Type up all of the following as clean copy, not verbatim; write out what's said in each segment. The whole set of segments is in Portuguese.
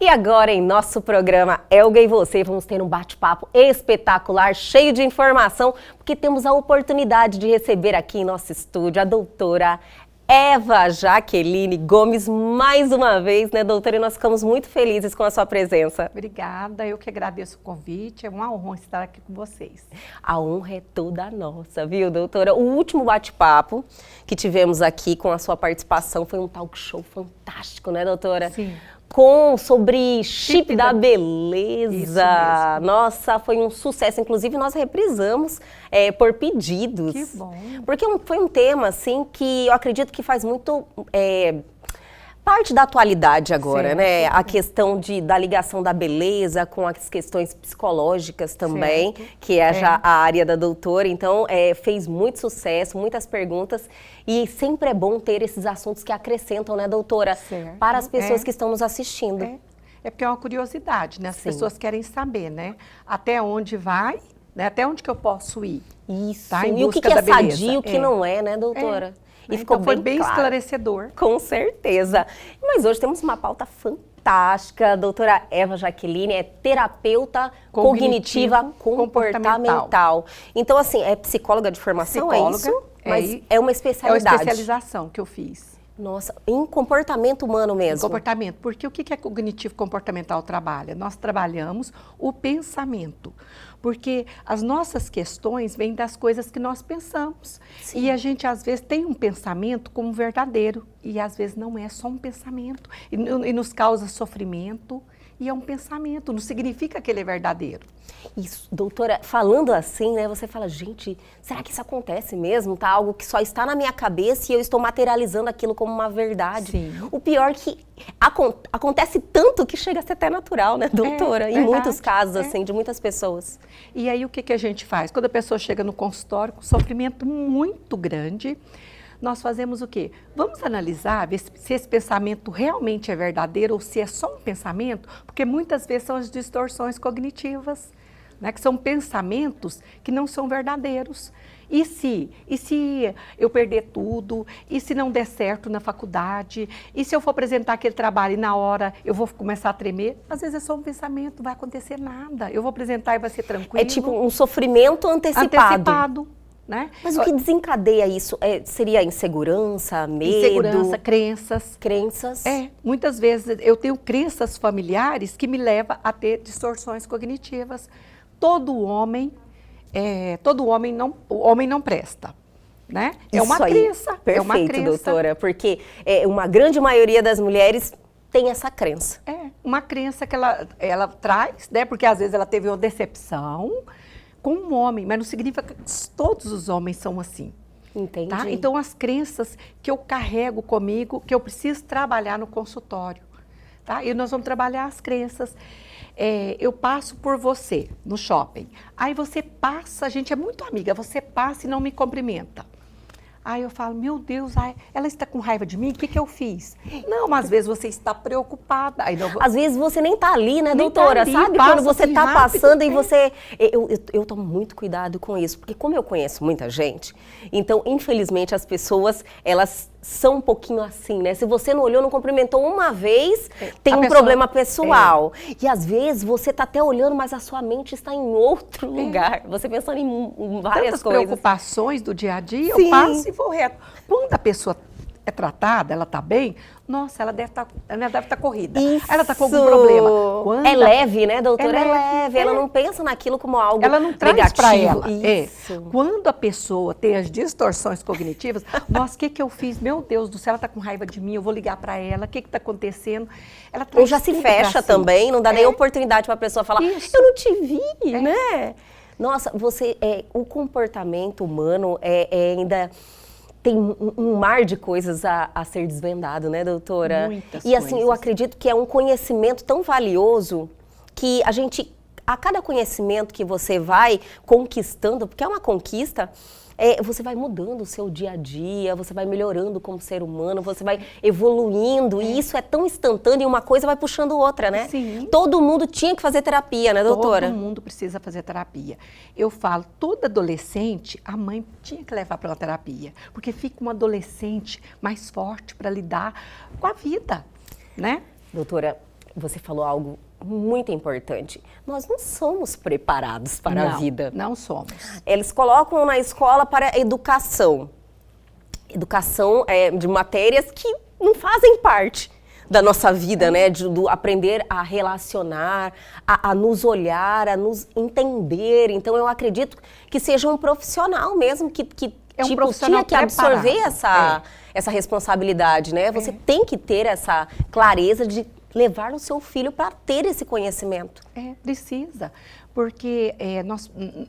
E agora, em nosso programa Elga e Você, vamos ter um bate-papo espetacular, cheio de informação, porque temos a oportunidade de receber aqui em nosso estúdio a doutora Eva Jaqueline Gomes, mais uma vez, né, doutora? E nós ficamos muito felizes com a sua presença. Obrigada, eu que agradeço o convite, é uma honra estar aqui com vocês. A honra é toda nossa, viu, doutora? O último bate-papo que tivemos aqui com a sua participação foi um talk show fantástico, né, doutora? Sim. Sobre chip da beleza. Isso mesmo. Nossa, foi um sucesso. Inclusive, nós reprisamos por pedidos. Que bom. Porque foi um tema, assim, que eu acredito que faz muito parte da atualidade agora, né? A questão da ligação da beleza com as questões psicológicas também, que é já a área da doutora. Então, fez muito sucesso, muitas perguntas. E sempre é bom ter esses assuntos que acrescentam, né, doutora? Certo. Para as pessoas que estão nos assistindo. É porque é uma curiosidade, né? As Sim. pessoas querem saber, né? Até onde vai, né? Até onde que eu posso ir. Isso. Tá? Em E o que busca é da beleza. sadio e o que não é, né, doutora? E ficou Então, foi bem bem claro. esclarecedor. Com certeza. Mas hoje temos uma pauta fantástica. A doutora Eva Jaqueline é terapeuta cognitiva comportamental. Então, assim, é psicóloga de formação, Psicóloga, é isso? Mas é é uma uma especialidade. especialização que eu fiz. Nossa, em comportamento humano mesmo. Comportamento. Porque o que é cognitivo comportamental trabalha? Nós trabalhamos o pensamento. Porque as nossas questões vêm das coisas que nós pensamos. Sim. E a gente, às vezes, tem um pensamento como verdadeiro. E, às vezes, não é só um pensamento. E nos causa sofrimento. E é um pensamento, não significa que ele é verdadeiro. Isso, doutora, falando assim, né, você fala, gente, será que isso acontece mesmo? Tá algo que só está na minha cabeça e eu estou materializando aquilo como uma verdade. Sim. O pior é que acontece tanto que chega a ser até natural, né, doutora? Em verdade, muitos casos, assim, de muitas pessoas. E aí, o que a gente faz? Quando a pessoa chega no consultório com sofrimento muito grande, nós fazemos o quê? Vamos analisar, ver se esse pensamento realmente é verdadeiro ou se é só um pensamento, porque muitas vezes são as distorções cognitivas, né, que são pensamentos que não são verdadeiros. E se eu perder tudo? E se não der certo na faculdade? E se eu for apresentar aquele trabalho e na hora eu vou começar a tremer? Às vezes é só um pensamento, não vai acontecer nada. Eu vou apresentar e vai ser tranquilo. É tipo um sofrimento antecipado. Né? Mas o que desencadeia isso? Seria insegurança, medo? Insegurança, crenças. Crenças? Muitas vezes eu tenho crenças familiares que me levam a ter distorções cognitivas. Todo homem não presta, né? É uma crença. Perfeito, é uma crença. doutora, porque uma grande maioria das mulheres tem essa crença. É uma crença que ela traz, né? Porque às vezes ela teve uma decepção com um homem, mas não significa que todos os homens são assim. Entendi. Tá? Então, as crenças que eu carrego comigo, que eu preciso trabalhar no consultório. Tá? E nós vamos trabalhar as crenças. Eu passo por você no shopping. Aí você passa, a gente é muito amiga, você passa e não me cumprimenta. Aí eu falo, meu Deus, ela está com raiva de mim? O que eu fiz? Não, mas às vezes você está preocupada. Aí não... Às vezes você nem tá ali, né, Nem doutora? tá ali, Sabe passa quando você assim tá rápido, passando e você... Eu tomo muito cuidado com isso, porque como eu conheço muita gente, então, infelizmente, as pessoas, elas são um pouquinho assim, né? Se você não olhou, não cumprimentou uma vez, tem um problema pessoal. E às vezes você tá até olhando, mas a sua mente está em outro lugar. Você pensando em várias Tantas coisas. preocupações do dia a dia, Sim. eu passo e vou reto. Quando a pessoa é tratada, ela está bem, nossa, ela deve estar corrida. Isso. Ela está com algum problema. Quando é leve, né, doutora? É É leve, leve. Ela não pensa naquilo como algo ela não traz negativo. para ela. Isso. Quando a pessoa tem as distorções cognitivas, nossa, o que eu fiz? Meu Deus do céu, ela está com raiva de mim, eu vou ligar para ela, o que está acontecendo? Ela Ou já se fecha também, não dá nem oportunidade para a pessoa falar, Isso. eu não te vi, né? Nossa, o comportamento humano ainda tem um mar de coisas a ser desvendado, né, doutora? Muitas e assim, coisas. eu acredito que é um conhecimento tão valioso que a cada conhecimento que você vai conquistando, porque é uma conquista, você vai mudando o seu dia a dia, você vai melhorando como ser humano, você vai evoluindo, e isso é tão instantâneo e uma coisa vai puxando outra, né? Sim. Todo mundo tinha que fazer terapia, né, doutora? Todo mundo precisa fazer terapia. Eu falo, todo adolescente, a mãe tinha que levar para uma terapia, porque fica um adolescente mais forte para lidar com a vida, né? Doutora, Você falou algo muito importante. Nós não somos preparados para a vida. Não somos. Eles colocam na escola para educação. Educação de matérias que não fazem parte da nossa vida, né? Do aprender a relacionar, a nos olhar, a nos entender. Então, eu acredito que seja um profissional mesmo que um profissional tinha que absorver essa responsabilidade, né? Você tem que ter essa clareza de levar o seu filho para ter esse conhecimento. Precisa, porque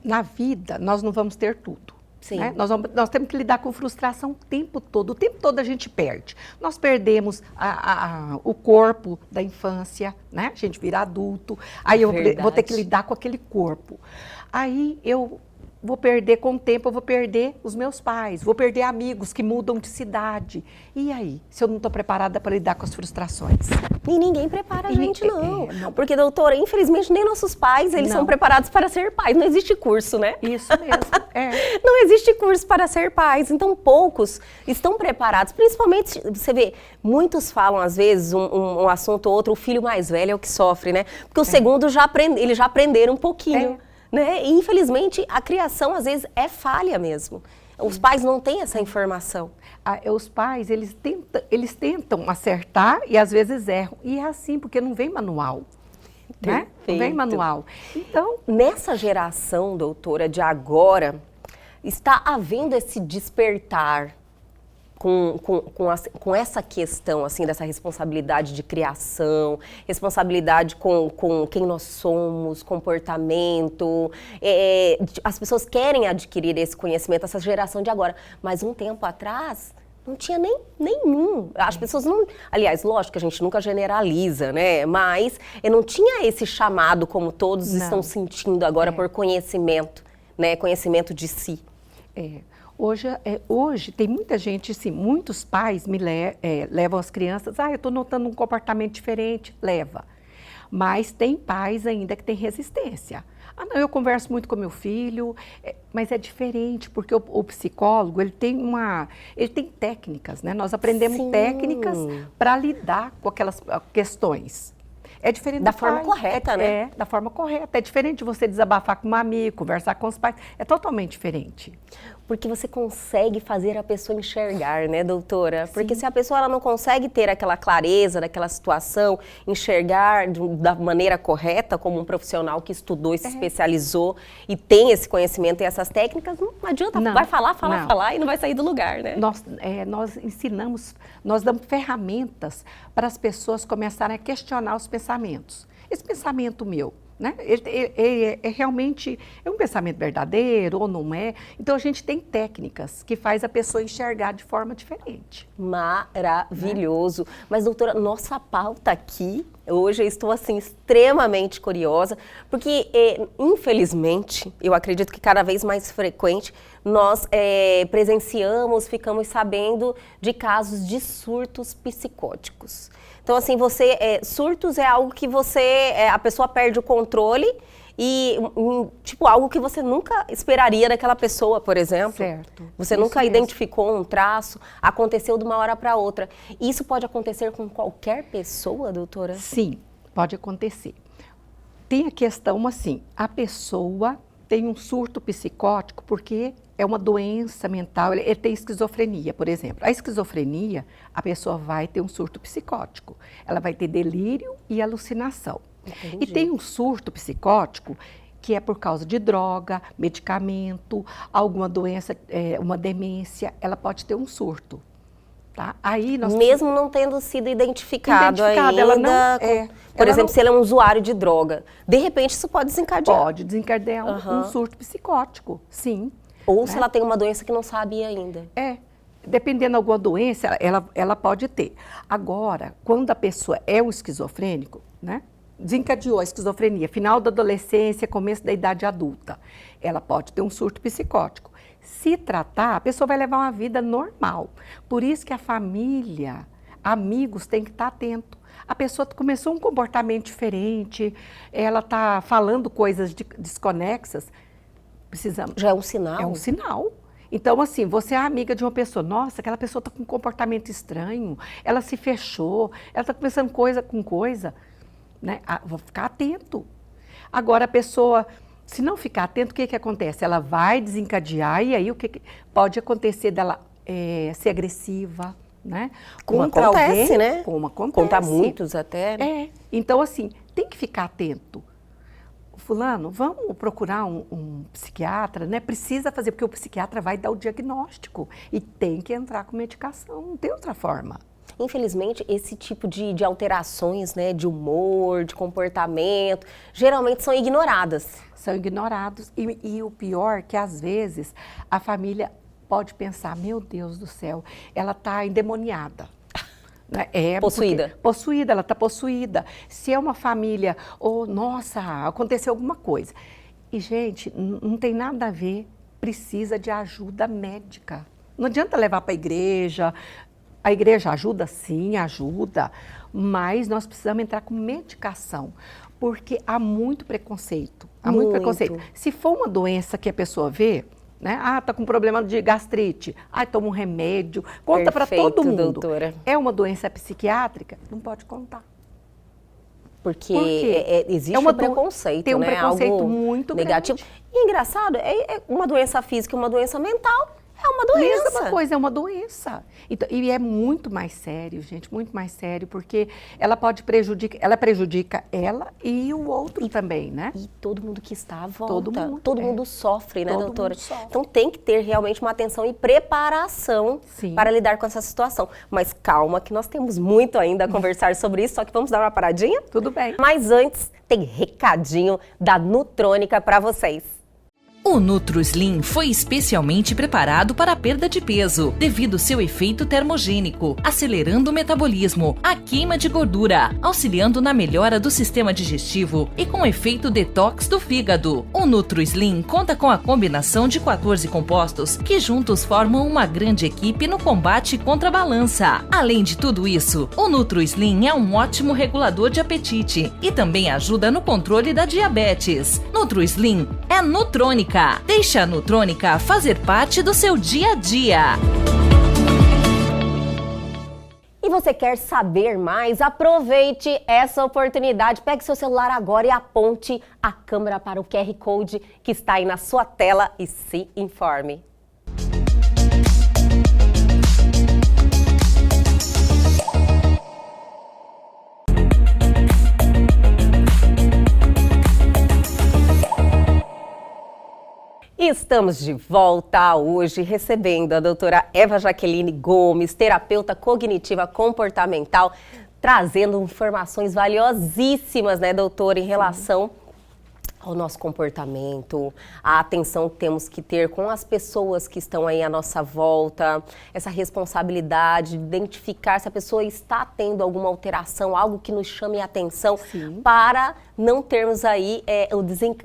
na vida nós não vamos ter tudo. Sim. Né? Nós temos que lidar com frustração o tempo todo a gente perde. Nós perdemos o corpo da infância, né? A gente vira adulto, aí eu vou ter que lidar com aquele corpo. Aí eu vou perder com o tempo, eu vou perder os meus pais, vou perder amigos que mudam de cidade. E aí, se eu não estou preparada para lidar com as frustrações? E ninguém prepara a gente, não. Porque, doutora, infelizmente, nem nossos pais, eles são preparados para ser pais. Não existe curso, né? Isso mesmo, Não existe curso para ser pais. Então, poucos estão preparados. Principalmente, você vê, muitos falam, às vezes, um assunto ou outro, o filho mais velho é o que sofre, né? Porque o segundo, eles já aprenderam um pouquinho. Né? E, infelizmente, a criação, às vezes, é falha mesmo. Os pais não têm essa informação. Os pais, eles tentam acertar e, às vezes, erram. E é assim, porque não vem manual. Né? Não vem manual. Então, nessa geração, doutora, de agora, está havendo esse despertar com essa questão, assim, dessa responsabilidade de criação, responsabilidade com quem nós somos, comportamento. As pessoas querem adquirir esse conhecimento, essa geração de agora. Mas um tempo atrás, não tinha nenhum. As pessoas não... Aliás, lógico que a gente nunca generaliza, né? Mas não tinha esse chamado como todos estão sentindo agora por conhecimento, né? Conhecimento de si. Hoje tem muita gente, assim, muitos pais levam as crianças, eu estou notando um comportamento diferente, leva. Mas tem pais ainda que têm resistência. Não, eu converso muito com meu filho, mas é diferente, porque o psicólogo, ele tem técnicas, né? Nós aprendemos técnicas para lidar com aquelas questões. É diferente da forma correta, né? Da forma correta. É diferente de você desabafar com um amigo, conversar com os pais. É totalmente diferente. Porque você consegue fazer a pessoa enxergar, né, doutora? Porque se a pessoa ela não consegue ter aquela clareza daquela situação, enxergar da maneira correta, como um profissional que estudou e se especializou e tem esse conhecimento e essas técnicas, não adianta, vai falar e não vai sair do lugar, né? Nós ensinamos, nós damos ferramentas para as pessoas começarem a questionar os pensamentos. Esse pensamento meu, né? Ele realmente é um pensamento verdadeiro ou não é? Então, a gente tem técnicas que faz a pessoa enxergar de forma diferente. Maravilhoso. Mas, doutora, nossa pauta aqui, hoje eu estou, assim, extremamente curiosa, porque, infelizmente, eu acredito que cada vez mais frequente, nós presenciamos, ficamos sabendo de casos de surtos psicóticos. Então, assim, surtos é algo que a pessoa perde o controle e, tipo, algo que você nunca esperaria daquela pessoa, por exemplo. Certo. Você nunca identificou um traço, aconteceu de uma hora para outra. Isso pode acontecer com qualquer pessoa, doutora? Sim, pode acontecer. Tem a questão, assim, a pessoa tem um surto psicótico porque é uma doença mental, ele tem esquizofrenia, por exemplo. A esquizofrenia, a pessoa vai ter um surto psicótico. Ela vai ter delírio e alucinação. Entendi. E tem um surto psicótico que é por causa de droga, medicamento, alguma doença, uma demência, ela pode ter um surto. Tá? Aí mesmo não tendo sido identificado ainda, ela não, por exemplo, se ele é um usuário de droga, de repente isso pode desencadear. Pode desencadear um surto psicótico, sim. Ou se ela tem uma doença que não sabe ainda. Dependendo de alguma doença, ela pode ter. Agora, quando a pessoa é um esquizofrênico, né? Desencadeou a esquizofrenia, final da adolescência, começo da idade adulta, ela pode ter um surto psicótico. Se tratar, a pessoa vai levar uma vida normal. Por isso que a família, amigos, tem que estar atento. A pessoa começou um comportamento diferente, ela está falando coisas desconexas, precisamos... Já é um sinal? É um sinal. Então, assim, você é amiga de uma pessoa, nossa, aquela pessoa está com um comportamento estranho, ela se fechou, ela está conversando coisa com coisa. né? Vou ficar atento. Agora, a pessoa, se não ficar atento, o que acontece? Ela vai desencadear e aí o que pode acontecer dela ser agressiva, né? Como Contra acontece, alguém, né? Como acontece. Contra muitos até. Então, assim, tem que ficar atento. Fulano, vamos procurar um psiquiatra, né? Precisa fazer, porque o psiquiatra vai dar o diagnóstico e tem que entrar com medicação, não tem outra forma. Infelizmente, esse tipo de alterações, né, de humor, de comportamento, geralmente são ignoradas. São ignorados e o pior é que, às vezes, a família pode pensar, meu Deus do céu, ela está endemoniada. Possuída. Possuída, ela está possuída. Se é uma família, nossa, aconteceu alguma coisa. E, gente, não tem nada a ver, precisa de ajuda médica. Não adianta levar para a igreja ajuda? Sim, ajuda, mas nós precisamos entrar com medicação, porque há muito preconceito. Há muito preconceito. Se for uma doença que a pessoa vê, né? Tá com problema de gastrite. Toma um remédio. Conta para todo mundo. Doutora. É uma doença psiquiátrica? Não pode contar. Porque existe um preconceito, tem um né? preconceito algo muito negativo. grande. E engraçado, uma doença física e uma doença mental. É uma doença. Mesma coisa, é uma doença. Então, e é muito mais sério, gente, muito mais sério, porque ela prejudica ela e o outro também, né? E todo mundo que está à volta. Todo mundo sofre, né, doutora? Sofre. Então tem que ter realmente uma atenção e preparação para lidar com essa situação. Mas calma, que nós temos muito ainda a conversar sobre isso, só que vamos dar uma paradinha? Tudo bem. Mas antes, tem recadinho da Nutrônica para vocês. O NutroSlim foi especialmente preparado para a perda de peso, devido ao seu efeito termogênico, acelerando o metabolismo, a queima de gordura, auxiliando na melhora do sistema digestivo e com efeito detox do fígado. O NutroSlim conta com a combinação de 14 compostos que juntos formam uma grande equipe no combate contra a balança. Além de tudo isso, o NutroSlim é um ótimo regulador de apetite e também ajuda no controle da diabetes. NutroSlim é Nutrônica. Deixe a Nutrônica fazer parte do seu dia a dia. E você quer saber mais? Aproveite essa oportunidade. Pegue seu celular agora e aponte a câmera para o QR Code que está aí na sua tela e se informe. Estamos de volta hoje recebendo a doutora Eva Jaqueline Gomes, terapeuta cognitiva comportamental, trazendo informações valiosíssimas, né, doutora, em relação ao nosso comportamento, a atenção que temos que ter com as pessoas que estão aí à nossa volta, essa responsabilidade de identificar se a pessoa está tendo alguma alteração, algo que nos chame a atenção, para não termos aí o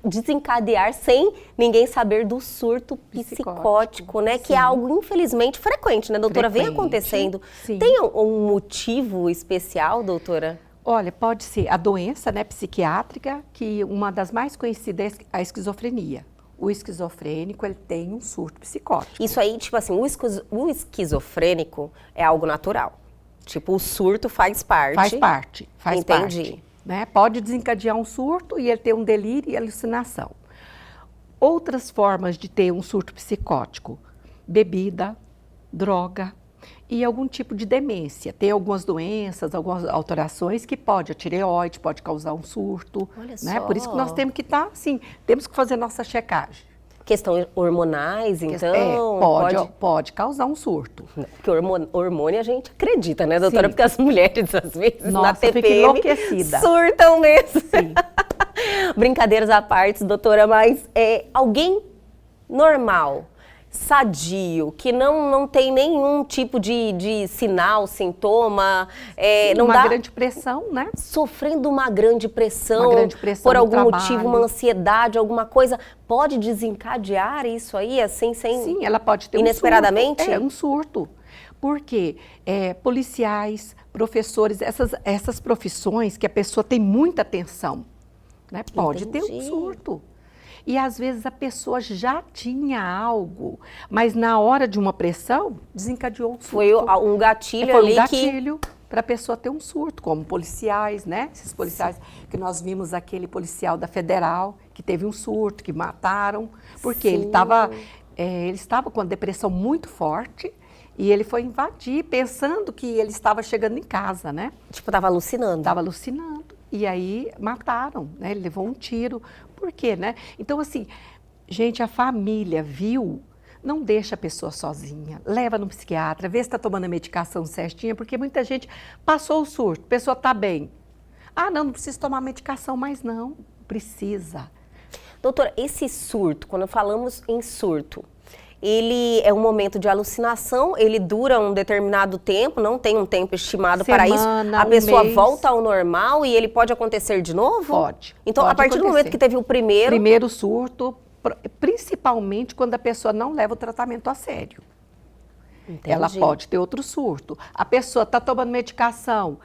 desencadear sem ninguém saber do surto psicótico, né? Que é algo, infelizmente, frequente, né, doutora? Vem acontecendo. Tem um motivo especial, doutora? Olha, pode ser a doença, né, psiquiátrica, que uma das mais conhecidas é a esquizofrenia. O esquizofrênico, ele tem um surto psicótico. Isso aí, tipo assim, o esquizofrênico é algo natural. Tipo, o surto faz parte. Faz parte. Né? Pode desencadear um surto e ele ter um delírio e alucinação. Outras formas de ter um surto psicótico: bebida, droga e algum tipo de demência. Tem algumas doenças, algumas alterações que pode, a tireoide pode causar um surto. Olha né? só. Por isso que nós temos que estar, assim, temos que fazer nossa checagem. Questões hormonais, então? Pode causar um surto. Porque hormônio a gente acredita, né, doutora? Sim. Porque as mulheres, às vezes, na TPM, fica enlouquecida. Surtam mesmo. Sim. Brincadeiras à parte, doutora, mas alguém normal, sadio, que não tem nenhum tipo de sinal, sintoma, grande pressão, né? Sofrendo uma grande pressão, por algum motivo, uma ansiedade, alguma coisa, pode desencadear isso aí, assim, Sim, ela pode ter inesperadamente? Um surto. Porque policiais, professores, essas profissões que a pessoa tem muita atenção, né? Pode ter um surto. E às vezes a pessoa já tinha algo, mas na hora de uma pressão, desencadeou um surto. Foi um gatilho Foi ali um gatilho. para a pessoa ter um surto, como policiais, né? Esses policiais que nós vimos, aquele policial da Federal que teve um surto, que mataram, porque ele estava com uma depressão muito forte e ele foi invadir pensando que ele estava chegando em casa, né? Tipo, tava alucinando. Estava alucinando. E aí mataram, né? Ele levou um tiro. Por quê, né? Então, assim, gente, a família viu, não deixa a pessoa sozinha, leva no psiquiatra, vê se está tomando a medicação certinha, porque muita gente passou o surto, a pessoa está bem. Ah, não precisa tomar medicação, mas não, precisa. Doutora, esse surto, quando falamos em surto, ele é um momento de alucinação, ele dura um determinado tempo, não tem um tempo estimado para isso. A pessoa volta ao normal e ele pode acontecer de novo? Pode. Então, pode a partir do momento que teve o primeiro surto, principalmente quando a pessoa não leva o tratamento a sério. Entendi. Ela pode ter outro surto. A pessoa está tomando medicação,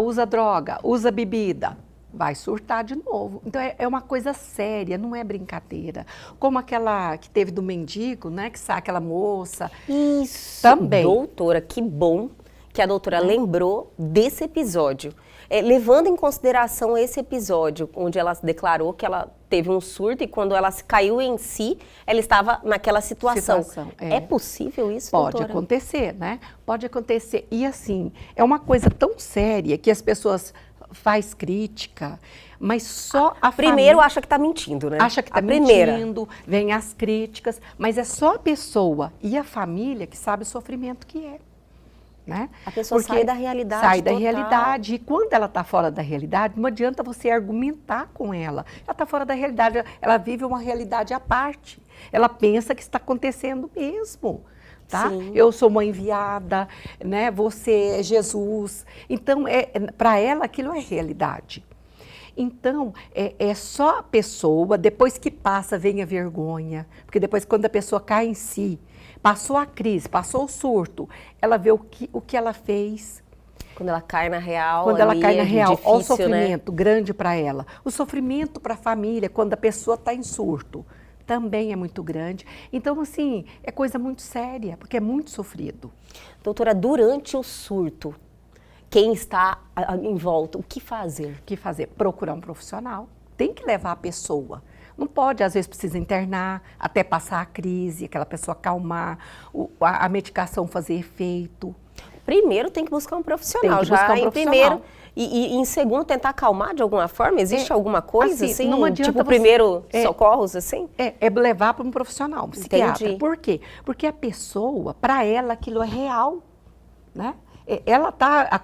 usa droga, usa bebida, vai surtar de novo. Então, é uma coisa séria, não é brincadeira. Como aquela que teve do mendigo, né? Que sabe, aquela moça. Isso. Também. Doutora, que bom que a doutora lembrou desse episódio. Levando em consideração esse episódio, onde ela declarou que ela teve um surto e quando ela caiu em si, ela estava naquela situação. É possível isso, Pode doutora? acontecer, né? Pode acontecer. E assim, é uma coisa tão séria que as pessoas faz crítica, mas só a Primeiro família acha que está mentindo, né? acha que está mentindo, vem as críticas, mas é só a pessoa e a família que sabe o sofrimento que é. Né? A pessoa sai da realidade Sai da total. realidade. E quando ela está fora da realidade, não adianta você argumentar com ela. Ela está fora da realidade, ela vive uma realidade à parte. Ela pensa que está acontecendo mesmo. Tá? Eu sou uma enviada, né? Você é Jesus. Então, para ela, aquilo é realidade. Então, é só a pessoa, depois que passa, vem a vergonha. Porque depois, quando a pessoa cai em si, passou a crise, passou o surto, ela vê o que ela fez. Quando ela cai na real, quando ela cai na real, difícil, olha o sofrimento, né? grande para ela. O sofrimento para a família, quando a pessoa está em surto, também é muito grande. Então, assim, é coisa muito séria, porque é muito sofrido. Doutora, durante o surto, quem está em volta, o que fazer? O que fazer? Procurar um profissional. Tem que levar a pessoa. Não pode, às vezes precisa internar, até passar a crise, aquela pessoa acalmar, a medicação fazer efeito. Primeiro tem que buscar um profissional, tem que buscar um profissional. Primeiro, e em segundo tentar acalmar de alguma forma? Existe alguma coisa assim? Não adianta tipo primeiro socorros assim? É levar para um profissional, um psiquiatra. Entendi. Por quê? Porque a pessoa, para ela, aquilo é real, né? Ela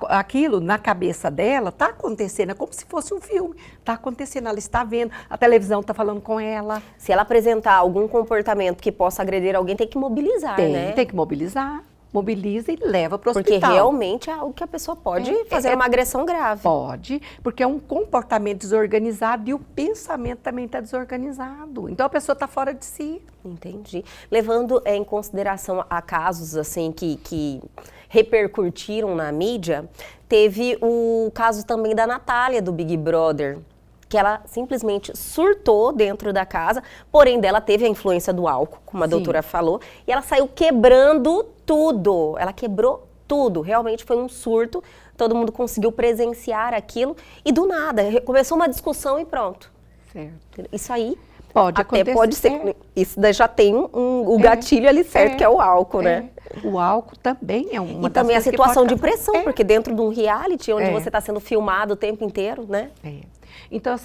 aquilo na cabeça dela está acontecendo, é como se fosse um filme, está acontecendo, ela está vendo, a televisão está falando com ela. Se ela apresentar algum comportamento que possa agredir alguém, tem que mobilizar, né? Tem que mobilizar, mobiliza e leva para o hospital. Porque realmente é algo que a pessoa pode fazer uma agressão grave. Pode, porque é um comportamento desorganizado e o pensamento também está desorganizado. Então a pessoa está fora de si. Entendi. Levando em consideração a casos assim que repercutiram na mídia, teve o caso também da Natália, do Big Brother, que ela simplesmente surtou dentro da casa, porém dela teve a influência do álcool, como a doutora falou, e ela saiu quebrando tudo. Ela quebrou tudo. Realmente foi um surto, todo mundo conseguiu presenciar aquilo, e do nada, começou uma discussão e pronto. Certo. Isso aí pode até acontecer. pode ser, isso daí já tem o gatilho ali certo, que é o álcool, né? O álcool também é uma E também a situação de pressão, É. porque dentro de um reality, onde você está sendo filmado o tempo inteiro, né? Então,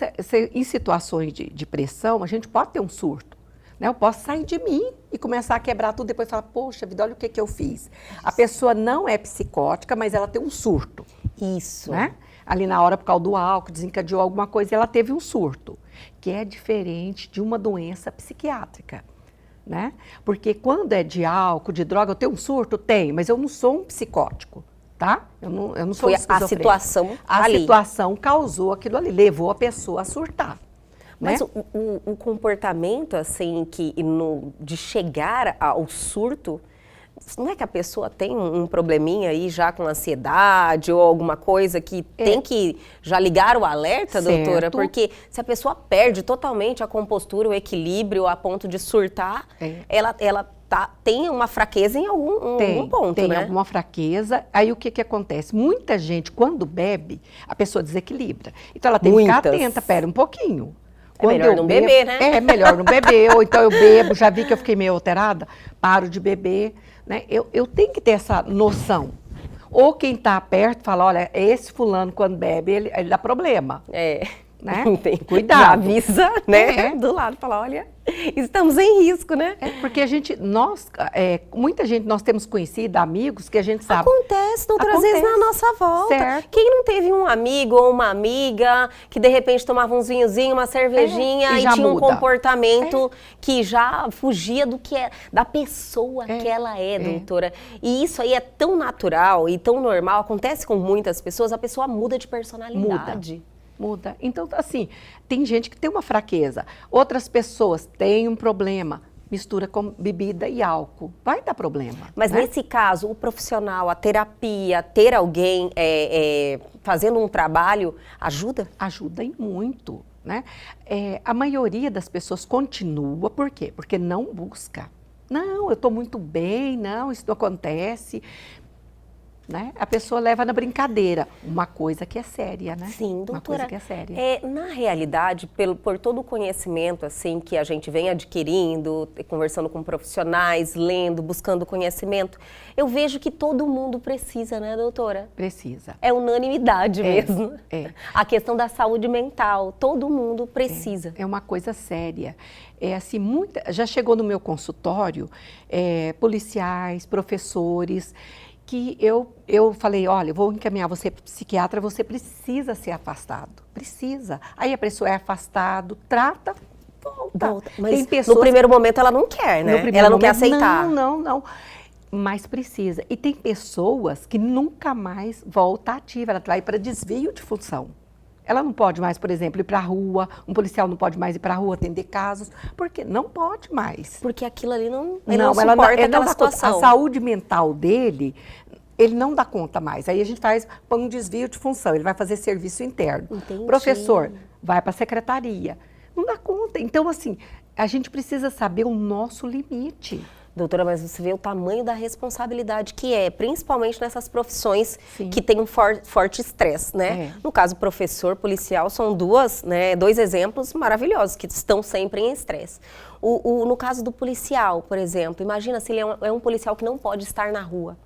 em situações de pressão, a gente pode ter um surto. Né? Eu posso sair de mim e começar a quebrar tudo, depois falar, poxa vida, olha o que eu fiz. A pessoa não é psicótica, mas ela tem um surto. Isso. Né? Ali na hora, por causa do álcool, desencadeou alguma coisa e ela teve um surto, que é diferente de uma doença psiquiátrica. Né? Porque quando é de álcool, de droga, eu tenho um surto? Tenho, mas eu não sou um psicótico. Tá? Eu não sou Foi a situação ali. A situação causou aquilo ali, levou a pessoa a surtar. Mas né? o comportamento, assim, de chegar ao surto, não é que a pessoa tem um probleminha aí já com ansiedade ou alguma coisa que tem que já ligar o alerta, Certo. doutora? Porque se a pessoa perde totalmente a compostura, o equilíbrio a ponto de surtar, ela tem uma fraqueza em algum ponto, tem né? alguma fraqueza. Aí o que acontece? Muita gente, quando bebe, a pessoa desequilibra. Então ela tem que ficar atenta, pera um pouquinho. É melhor não beber, né? É melhor não beber, ou então eu bebo, já vi que eu fiquei meio alterada, paro de beber, né? Eu tenho que ter essa noção. Ou quem está perto fala, olha, esse fulano quando bebe, ele dá problema. É. Né? Tem Cuidado. Já avisa, né? É. Do lado, fala, olha, estamos em risco, né? É, porque muita gente, nós temos conhecido, amigos, que a gente sabe. Acontece, doutora, às vezes na nossa volta. Certo. Quem não teve um amigo ou uma amiga que de repente tomava uns vinhozinhos, uma cervejinha e e já tinha um muda. comportamento que já fugia do que é, da pessoa que ela é, doutora. E isso aí é tão natural e tão normal, acontece com muitas pessoas, a pessoa muda de personalidade. Muda. Então, assim, tem gente que tem uma fraqueza. Outras pessoas têm um problema. Mistura com bebida e álcool. Vai dar problema. Mas né? nesse caso, o profissional, a terapia, ter alguém fazendo um trabalho, ajuda? Ajuda e muito, né? A maioria das pessoas continua, por quê? Porque não busca. Não, eu estou muito bem, não, isso não acontece. Né? A pessoa leva na brincadeira, uma coisa que é séria, né? Sim, doutora. Uma coisa que é séria. Na realidade, por todo o conhecimento assim que a gente vem adquirindo, conversando com profissionais, lendo, buscando conhecimento, eu vejo que todo mundo precisa, né, doutora? Precisa. É unanimidade mesmo. A questão da saúde mental, todo mundo precisa. É uma coisa séria. Assim, já chegou no meu consultório policiais, professores, que eu falei, olha, eu vou encaminhar você para o psiquiatra, você precisa ser afastado, precisa. Aí a pessoa é afastado, trata, volta. Mas tem pessoas, no primeiro momento ela não quer, né? Ela não quer aceitar. Não. Mas precisa. E tem pessoas que nunca mais volta ativa, ela vai para desvio de função. Ela não pode mais, por exemplo, ir para a rua, um policial não pode mais ir para a rua atender casos, porque não pode mais. Porque aquilo ali não suporta aquela situação. A saúde mental dele, ele não dá conta mais. Aí a gente põe um desvio de função, ele vai fazer serviço interno. Entendi. Professor, vai para a secretaria. Não dá conta. Então, assim, a gente precisa saber o nosso limite. Doutora, mas você vê o tamanho da responsabilidade que principalmente nessas profissões Sim. que têm um forte estresse, né? No caso, professor, policial, são dois exemplos maravilhosos, que estão sempre em estresse. No caso do policial, por exemplo, imagina se ele é um policial que não pode estar na rua.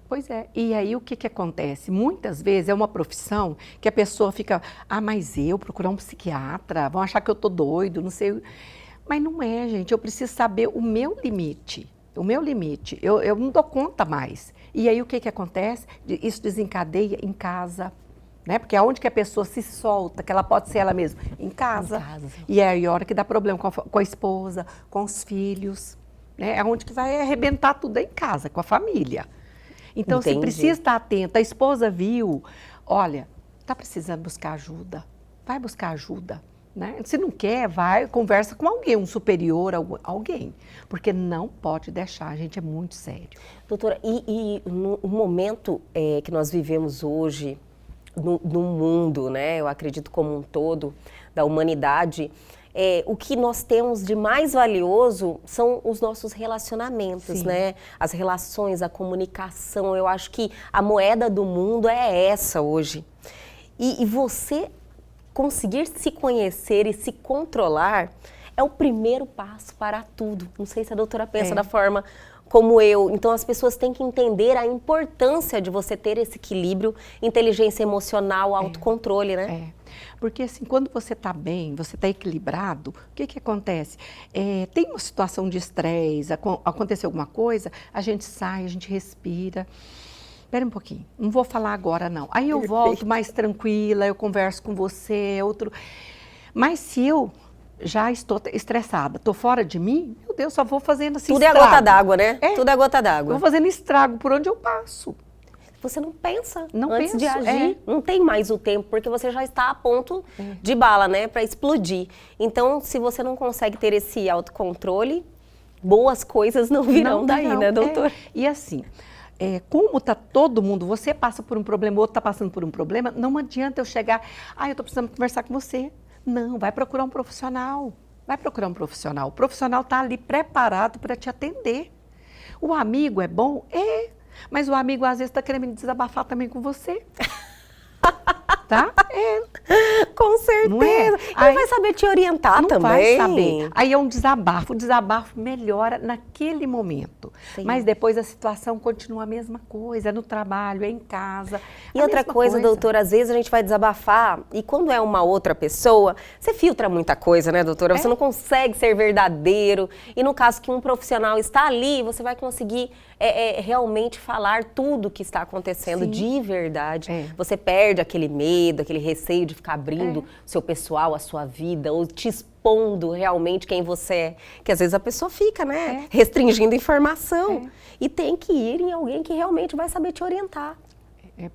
Pois é, e aí o que acontece? Muitas vezes é uma profissão que a pessoa fica, mas eu procurar um psiquiatra, vão achar que eu tô doido, não sei. Mas não é, gente, eu preciso saber o meu limite. O meu limite, eu não dou conta mais. E aí o que acontece? Isso desencadeia em casa, né? Porque aonde que a pessoa se solta, que ela pode ser ela mesma? Em casa. E é aí a hora que dá problema com a esposa, com os filhos, né? É onde que vai arrebentar tudo em casa, com a família. Então, você precisa estar atenta. A esposa viu, olha, está precisando buscar ajuda, vai buscar ajuda. Né? Se não quer, vai, conversa com alguém, um superior, alguém. Porque não pode deixar, a gente é muito sério. Doutora, e no momento que nós vivemos hoje, no mundo, né, eu acredito como um todo, da humanidade, o que nós temos de mais valioso são os nossos relacionamentos, né? As relações, a comunicação. Eu acho que a moeda do mundo é essa hoje. E você conseguir se conhecer e se controlar é o primeiro passo para tudo. Não sei se a doutora pensa da forma como eu. Então, as pessoas têm que entender a importância de você ter esse equilíbrio, inteligência emocional, autocontrole, né? Porque, assim, quando você está bem, você está equilibrado, o que acontece? Tem uma situação de estresse, aconteceu alguma coisa, a gente sai, a gente respira. Espera um pouquinho, não vou falar agora não. Aí eu volto mais tranquila, eu converso com você, Mas se eu já estou estressada, estou fora de mim, meu Deus, só vou fazendo assim Tudo estrago. é a gota d'água, né? Tudo é gota d'água. Eu vou fazendo estrago por onde eu passo. Você não pensa antes de agir. Não tem mais o tempo, porque você já está a ponto de bala, né? Para explodir. Então, se você não consegue ter esse autocontrole, boas coisas não virão daí, né, doutor? E assim... como está todo mundo, você passa por um problema, o outro está passando por um problema, não adianta eu chegar, eu estou precisando conversar com você. Não, vai procurar um profissional. Vai procurar um profissional. O profissional está ali preparado para te atender. O amigo é bom? É. Mas o amigo às vezes está querendo desabafar também com você. Tá? Com certeza. Não é? E vai saber te orientar não também. Vai saber. Aí é um desabafo. O desabafo melhora naquele momento. Sim. Mas depois a situação continua a mesma coisa. É no trabalho, é em casa. E outra coisa, doutora, às vezes a gente vai desabafar e quando é uma outra pessoa, você filtra muita coisa, né, doutora? Você não consegue ser verdadeiro. E no caso que um profissional está ali, você vai conseguir realmente falar tudo o que está acontecendo. Sim. De verdade. Você perde aquele medo, aquele receio de ficar abrindo o seu pessoal, a sua vida, ou te expondo realmente quem você é. Que às vezes a pessoa fica, né, restringindo informação. E tem que ir em alguém que realmente vai saber te orientar.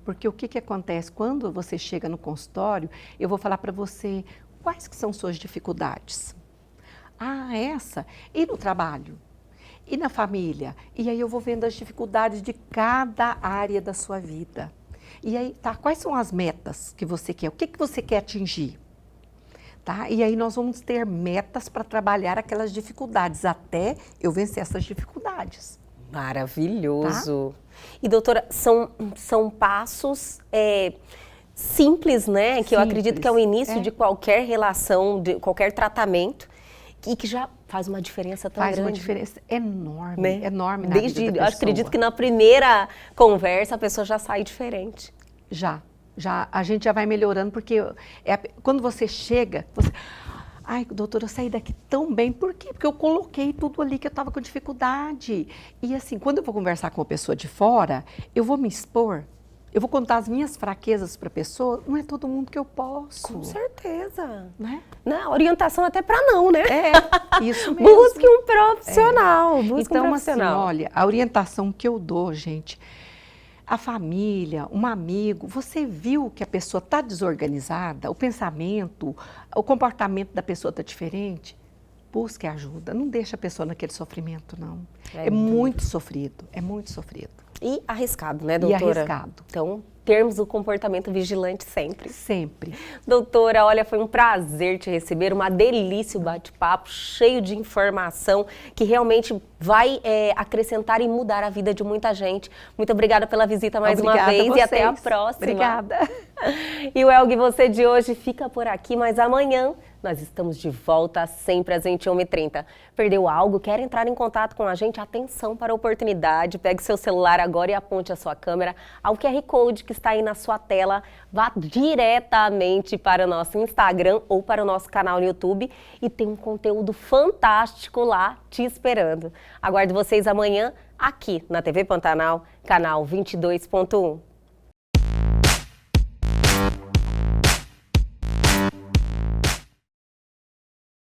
Porque o que acontece? Quando você chega no consultório, eu vou falar para você quais que são suas dificuldades. Ah, essa? E no trabalho? E na família? E aí eu vou vendo as dificuldades de cada área da sua vida. E aí, tá, quais são as metas que você quer? O que você quer atingir? Tá? E aí nós vamos ter metas para trabalhar aquelas dificuldades, até eu vencer essas dificuldades. Maravilhoso. Tá? E doutora, são passos simples, né? Que simples. Eu acredito que é o início de qualquer relação, de qualquer tratamento, e que já faz uma diferença tão grande. Faz uma diferença enorme, né? Enorme na vida da pessoa. Eu acredito que na primeira conversa a pessoa já sai diferente. Já, a gente já vai melhorando, porque quando você chega, ai, doutora, eu saí daqui tão bem. Por quê? Porque eu coloquei tudo ali que eu estava com dificuldade. E assim, quando eu vou conversar com uma pessoa de fora, eu vou me expor, eu vou contar as minhas fraquezas para a pessoa, não é todo mundo que eu posso. Com certeza. Né? Não, orientação até para não, né? Isso mesmo. Busque um profissional, busque um profissional. Assim, olha, a orientação que eu dou, gente, a família, um amigo, você viu que a pessoa está desorganizada, o pensamento, o comportamento da pessoa está diferente? Busque ajuda, não deixe a pessoa naquele sofrimento, não. É muito sofrido, é muito sofrido. E arriscado, né, doutora? E arriscado. Então, termos o comportamento vigilante sempre. Sempre. Doutora, olha, foi um prazer te receber, uma delícia o bate-papo, cheio de informação, que realmente vai acrescentar e mudar a vida de muita gente. Muito obrigada pela visita mais uma vez e até a próxima. Obrigada. E o Elgue Você de hoje fica por aqui, mas amanhã nós estamos de volta sempre às 21h30. Perdeu algo? Quer entrar em contato com a gente? Atenção para a oportunidade. Pegue seu celular agora e aponte a sua câmera ao QR Code que está aí na sua tela. Vá diretamente para o nosso Instagram ou para o nosso canal no YouTube e tem um conteúdo fantástico lá te esperando. Aguardo vocês amanhã aqui na TV Pantanal, canal 22.1.